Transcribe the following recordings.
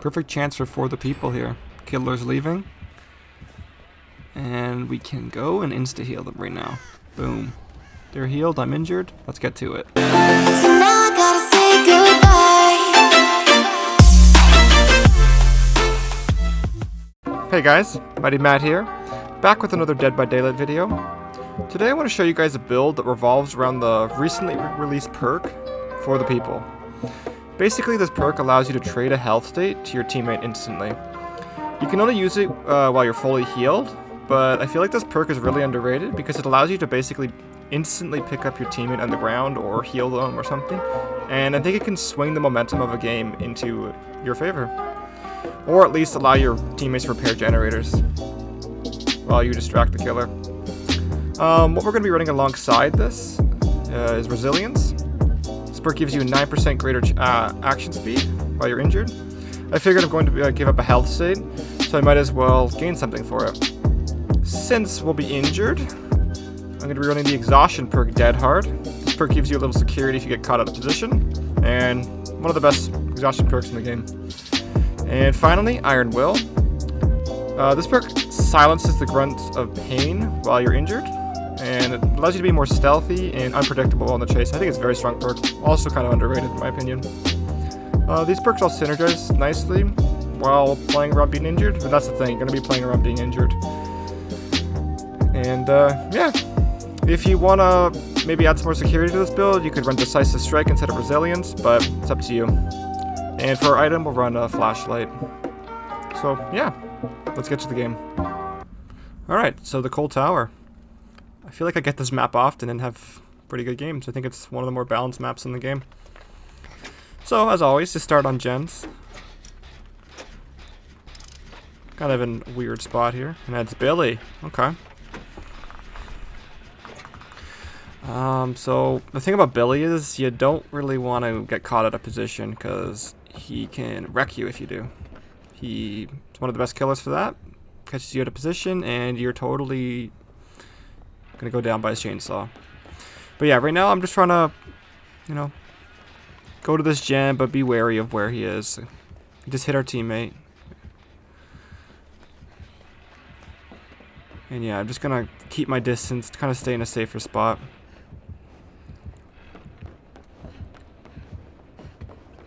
Perfect chance for the people here. Killer's leaving. And we can go and insta-heal them right now. Boom. They're healed, I'm injured. Let's get to it. So now I gotta say goodbye. Hey guys, Mighty Matt here. Back with another Dead by Daylight video. Today I want to show you guys a build that revolves around the recently released perk For the People. Basically, this perk allows you to trade a health state to your teammate instantly. You can only use it while you're fully healed, but I feel like this perk is really underrated because it allows you to basically instantly pick up your teammate on the ground or heal them or something, and I think it can swing the momentum of a game into your favor. Or at least allow your teammates to repair generators while you distract the killer. What we're going to be running alongside this is Resilience. This perk gives you a 9% greater action speed while you're injured. I figured I'm going to give up a health state, so I might as well gain something for it. Since we'll be injured, I'm going to be running the Exhaustion perk Dead Hard. This perk gives you a little security if you get caught out of position, and one of the best Exhaustion perks in the game. And finally, Iron Will. This perk silences the grunts of pain while you're injured, and it allows you to be more stealthy and unpredictable on the chase. I think it's a very strong perk, also kind of underrated in my opinion. These perks all synergize nicely while playing around being injured, but that's the thing, you're going to be playing around being injured. And yeah, if you want to maybe add some more security to this build, you could run Decisive Strike instead of Resilience, but it's up to you. And for our item, we'll run a Flashlight. So yeah, let's get to the game. Alright, so the Cold Tower. I feel like I get this map often and have pretty good games. I think it's one of the more balanced maps in the game. So, as always, to start on gens. Kind of in a weird spot here. And that's Billy. Okay. So, the thing about Billy is you don't really want to get caught out of position because he can wreck you if you do. He's one of the best killers for that. Catches you out of position and you're totally gonna go down by his chainsaw. But yeah, right now I'm just trying to, you know, go to this gen, but be wary of where he is. He just hit our teammate. And yeah, I'm just gonna keep my distance, kind of stay in a safer spot.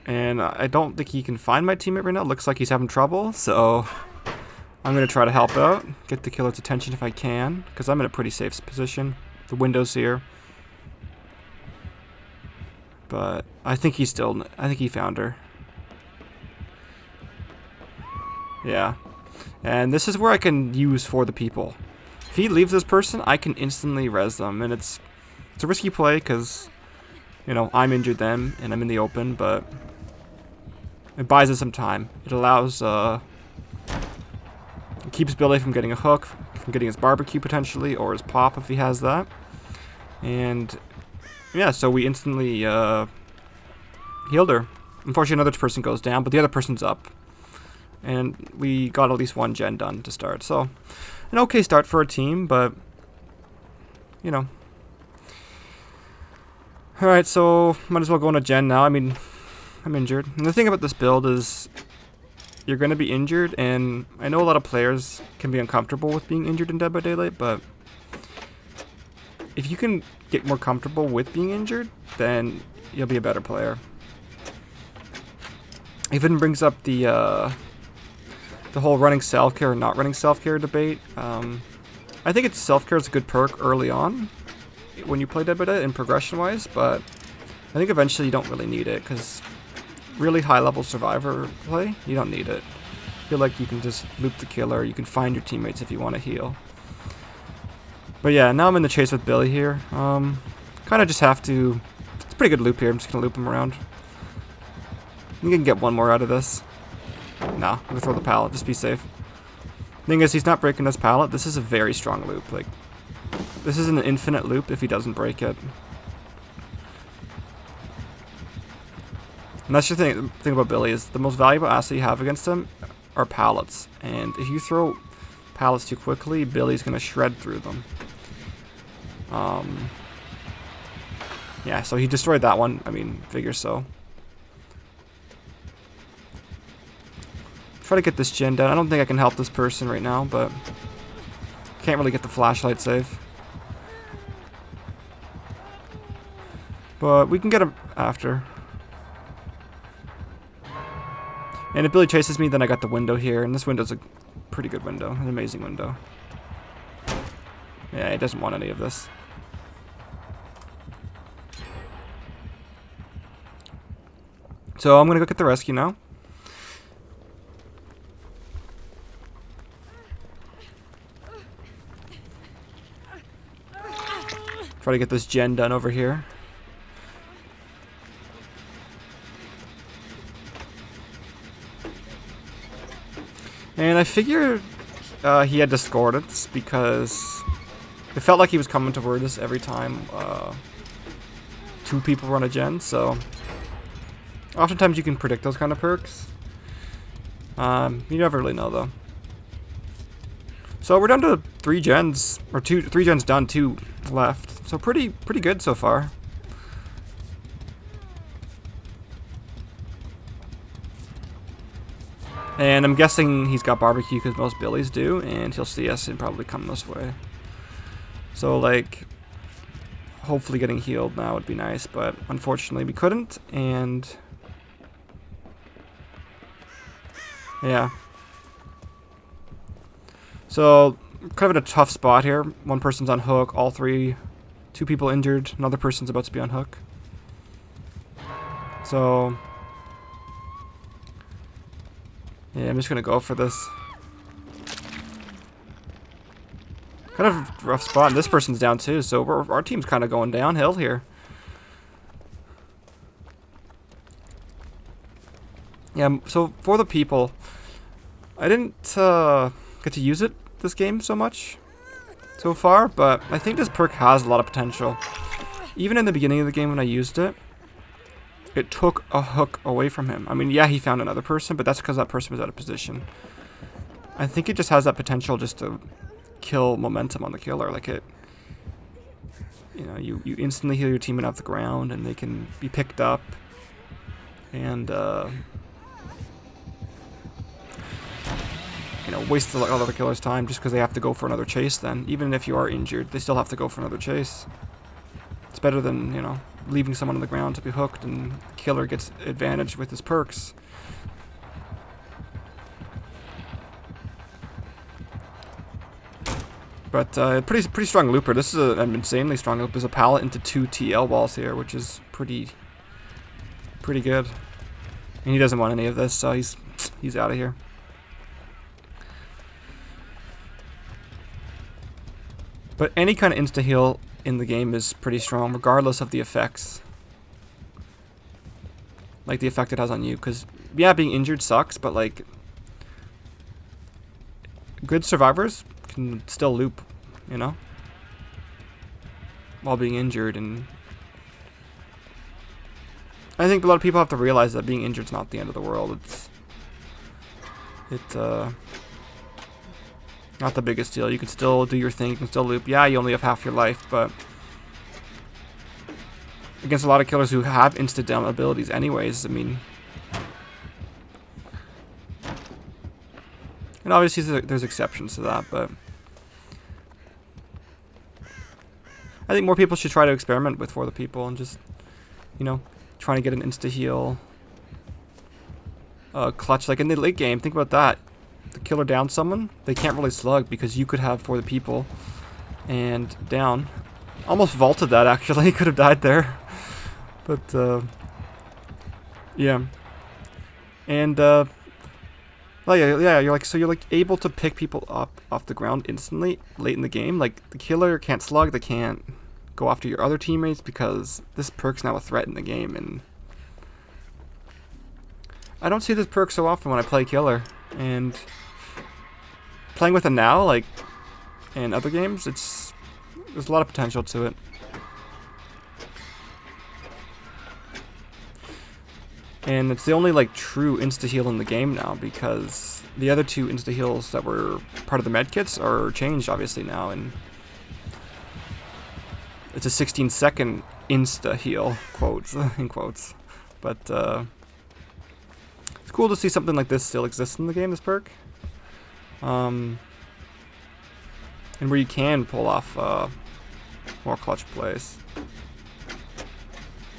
And I don't think he can find my teammate right now. Looks like he's having trouble, so I'm gonna try to help out, get the killer's attention if I can, because I'm in a pretty safe position. The window's here. But I think he found her. Yeah. And this is where I can use For the People. If he leaves this person, I can instantly res them. And it's a risky play because, you know, I'm injured then and I'm in the open, but it buys us some time. It allows, it keeps Billy from getting a hook, from getting his barbecue potentially, or his pop if he has that. And yeah, so we instantly healed her. Unfortunately, another person goes down, but the other person's up. And we got at least one gen done to start. So, an okay start for a team, but, you know. Alright, so might as well go on a gen now. I mean, I'm injured. And the thing about this build is you're going to be injured, and I know a lot of players can be uncomfortable with being injured in Dead by Daylight, but if you can get more comfortable with being injured, then you'll be a better player. Even brings up the whole running self-care or not running self-care debate. I think self-care is a good perk early on when you play Dead by Daylight and progression-wise, but I think eventually you don't really need it because really high-level survivor play, you don't need it. I feel like you can just loop the killer. You can find your teammates if you want to heal. But yeah, now I'm in the chase with Billy here. Kind of just have to... It's a pretty good loop here. I'm just going to loop him around. You can get one more out of this. Nah, I'm going to throw the pallet. Just be safe. Thing is, he's not breaking this pallet. This is a very strong loop. Like, this is an infinite loop if he doesn't break it. And that's the thing about Billy is the most valuable asset you have against him are pallets. And if you throw pallets too quickly, Billy's going to shred through them. Yeah, so he destroyed that one. I mean, figure so. Try to get this gen down. I don't think I can help this person right now, but can't really get the flashlight safe. But we can get him after. And if Billy chases me, then I got the window here, and this window's a pretty good window, an amazing window. Yeah, he doesn't want any of this. So I'm gonna go get the rescue now. Try to get this gen done over here. And I figured he had discordance because it felt like he was coming toward us every time two people run a gen, so oftentimes you can predict those kind of perks. You never really know though. So we're down to 3 gens, or 3 gens done, 2 left. So pretty good so far. And I'm guessing he's got barbecue because most Billies do, and he'll see us and probably come this way. So like, hopefully getting healed now would be nice, but unfortunately we couldn't, and yeah. So, kind of in a tough spot here. One person's on hook, two people injured, another person's about to be on hook. So, yeah, I'm just gonna go for this. Kind of rough spot, and this person's down too, so our team's kind of going downhill here. Yeah, so for the people, I didn't get to use it this game so much so far, but I think this perk has a lot of potential. Even in the beginning of the game when I used it, it took a hook away from him. I mean, yeah, he found another person, but that's because that person was out of position. I think it just has that potential just to kill momentum on the killer. Like you instantly heal your teammate off the ground, and they can be picked up, and waste a lot of the killer's time just because they have to go for another chase then. Even if you are injured, they still have to go for another chase. It's better than, leaving someone on the ground to be hooked and the killer gets advantage with his perks. But pretty strong looper. This is an insanely strong loop. There's a pallet into 2 TL walls here, which is pretty good. And he doesn't want any of this, so he's out of here. But any kind of insta-heal in the game is pretty strong, regardless of the effects. Like the effect it has on you, because, yeah, being injured sucks, but, like, good survivors can still loop, while being injured, and I think a lot of people have to realize that being injured is not the end of the world. It's not the biggest deal. You can still do your thing. You can still loop. Yeah, you only have half your life, but against a lot of killers who have instant down abilities anyways, I mean, and obviously there's exceptions to that, but I think more people should try to experiment with For the People and just, trying to get an insta-heal clutch. Like in the late game, think about that. The killer down someone, they can't really slug because you could have For the People and down. Almost vaulted that actually, could have died there. But yeah. And well, yeah, you're like able to pick people up off the ground instantly late in the game. Like the killer can't slug, they can't go after your other teammates because this perk's now a threat in the game, and I don't see this perk so often when I play killer. And playing with it now, like in other games, there's a lot of potential to it. And it's the only like true insta-heal in the game now, because the other 2 insta-heals that were part of the medkits are changed obviously now, and it's a 16-second insta-heal, quotes, in quotes. But it's cool to see something like this still exists in the game, this perk. And where you can pull off more clutch plays.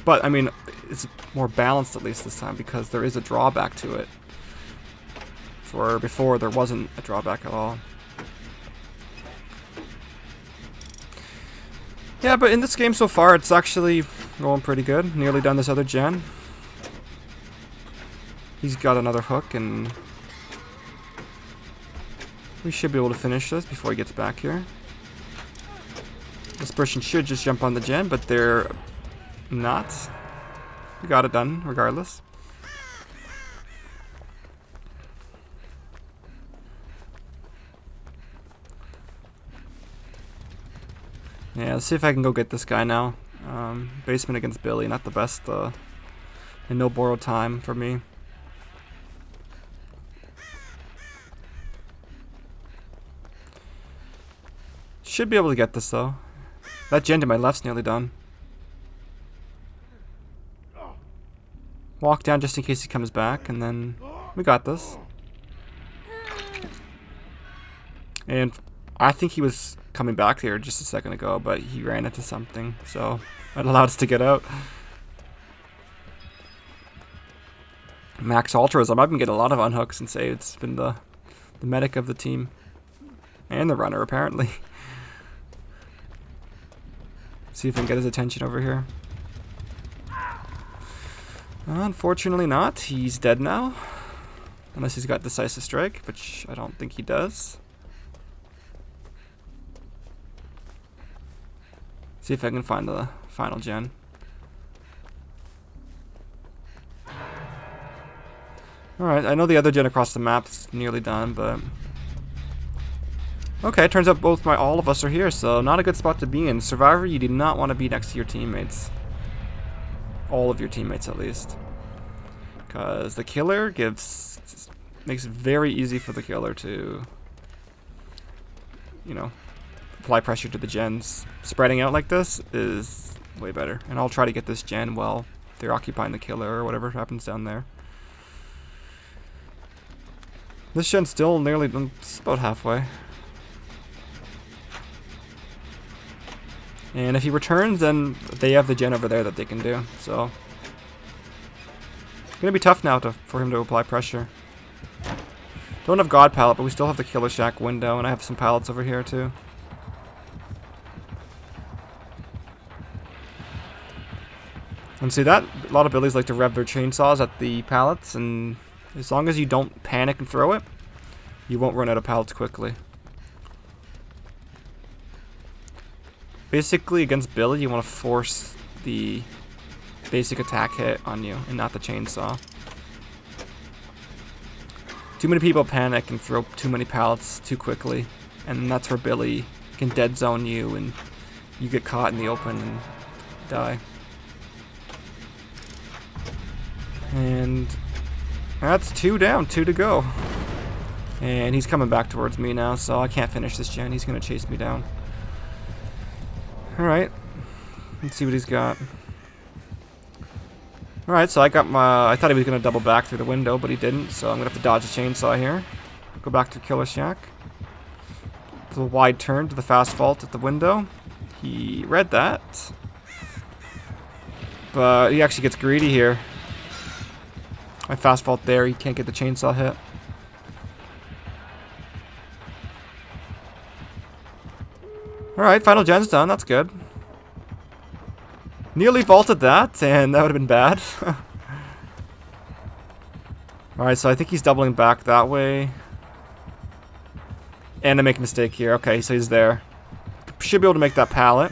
But, I mean, it's more balanced at least this time because there is a drawback to it. For before, there wasn't a drawback at all. Yeah, but in this game so far, it's actually going pretty good. Nearly done this other gen. He's got another hook, and we should be able to finish this before he gets back here. This person should just jump on the gen, but they're not. We got it done, regardless. Yeah, let's see if I can go get this guy now. Basement against Billy, not the best, and no borrowed time for me. Should be able to get this though. That gen to my left's nearly done. Walk down just in case he comes back, and then we got this. And I think he was coming back here just a second ago, but he ran into something, so that allowed us to get out. Max altruism. I've been getting a lot of unhooks and saves. It's been the medic of the team. And the runner, apparently. See if I can get his attention over here. Unfortunately not. He's dead now. Unless he's got decisive strike, which I don't think he does. See if I can find the final gen. Alright, I know the other gen across the map's nearly done, but... Okay, turns out all of us are here, so not a good spot to be in. Survivor, you do not want to be next to your teammates. All of your teammates, at least. Because the killer makes it very easy for the killer to, you know, apply pressure to the gens. Spreading out like this is way better. And I'll try to get this gen while they're occupying the killer or whatever happens down there. This gen's still nearly done, it's about halfway. And if he returns, then they have the gen over there that they can do. So it's gonna be tough now for him to apply pressure. Don't have God pallet, but we still have the Killer Shack window, and I have some pallets over here too. And see that? A lot of billies like to rev their chainsaws at the pallets, and as long as you don't panic and throw it, you won't run out of pallets quickly. Basically, against Billy, you want to force the basic attack hit on you, and not the chainsaw. Too many people panic and throw too many pallets too quickly, and that's where Billy can dead zone you, and you get caught in the open and die. And that's 2 down, 2 to go. And he's coming back towards me now, so I can't finish this gen. He's going to chase me down. Alright, let's see what he's got. Alright, so I thought he was going to double back through the window, but he didn't, so I'm going to have to dodge a chainsaw here. Go back to Killer Shack. To the wide turn to the fast vault at the window. He read that. But he actually gets greedy here. I fast vault there, he can't get the chainsaw hit. Alright, final gen's done, that's good. Nearly vaulted that, and that would have been bad. Alright, so I think he's doubling back that way. And I make a mistake here. Okay, so he's there. Should be able to make that pallet.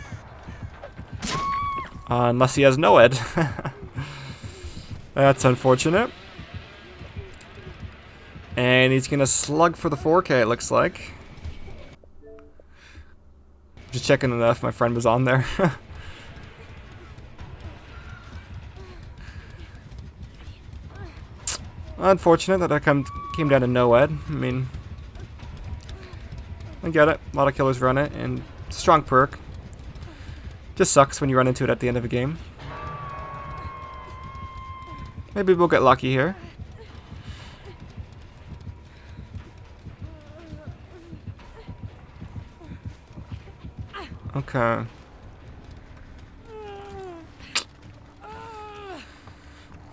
Unless he has no ed. That's unfortunate. And he's gonna slug for the 4K, it looks like. Just checking if my friend was on there. Unfortunate that I came down to no ed. I mean, I get it. A lot of killers run it, and it's a strong perk. Just sucks when you run into it at the end of a game. Maybe we'll get lucky here. Okay.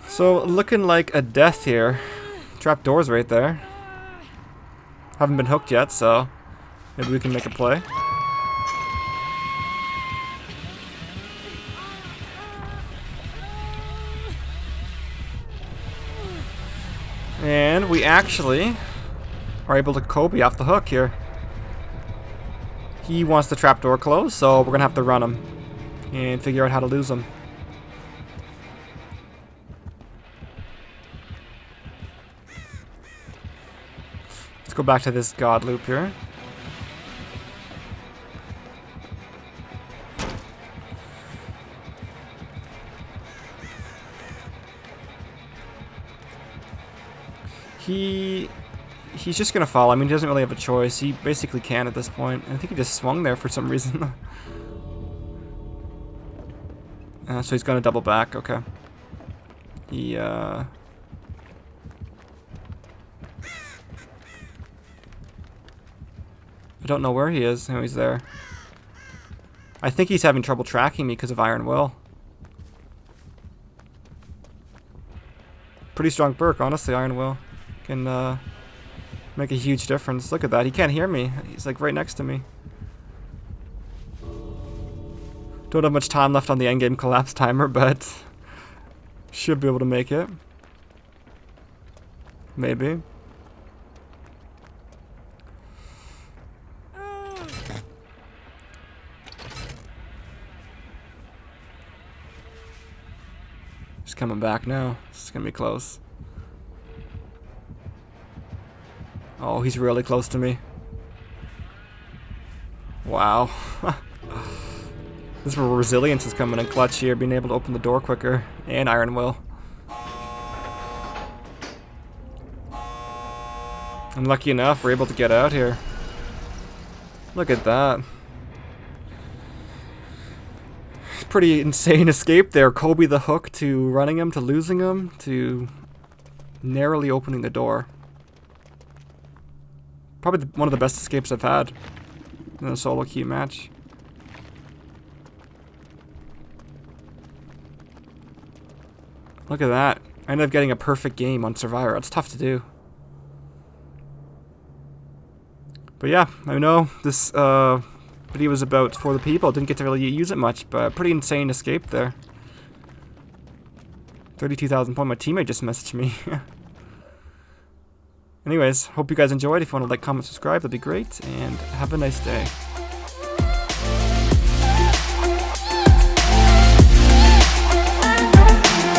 So, looking like a death here. Trap doors right there. Haven't been hooked yet, so maybe we can make a play. And we actually are able to Kobe off the hook here. He wants the trapdoor closed, so we're gonna have to run him and figure out how to lose him. Let's go back to this god loop here. He's just gonna fall. I mean, he doesn't really have a choice. He basically can at this point. I think he just swung there for some reason. So he's gonna double back. Okay. I don't know where he is. No, he's there. I think he's having trouble tracking me because of Iron Will. Pretty strong perk, honestly. Iron Will can make a huge difference. Look at that. He can't hear me. He's like right next to me. Don't have much time left on the endgame collapse timer, but should be able to make it. Maybe. He's coming back now. This is gonna be close. Oh, he's really close to me. Wow. This is where resilience is coming in clutch here, being able to open the door quicker, and Iron Will. And lucky enough, we're able to get out here. Look at that. Pretty insane escape there. Kobe the hook to running him, to losing him, to narrowly opening the door. Probably one of the best escapes I've had in a solo queue match. Look at that. I ended up getting a perfect game on Survivor. It's tough to do. But yeah, I know this video was about For the People. Didn't get to really use it much, but pretty insane escape there. 32,000 points. My teammate just messaged me. Anyways, hope you guys enjoyed. If you want to like, comment, subscribe, that'd be great. And have a nice day.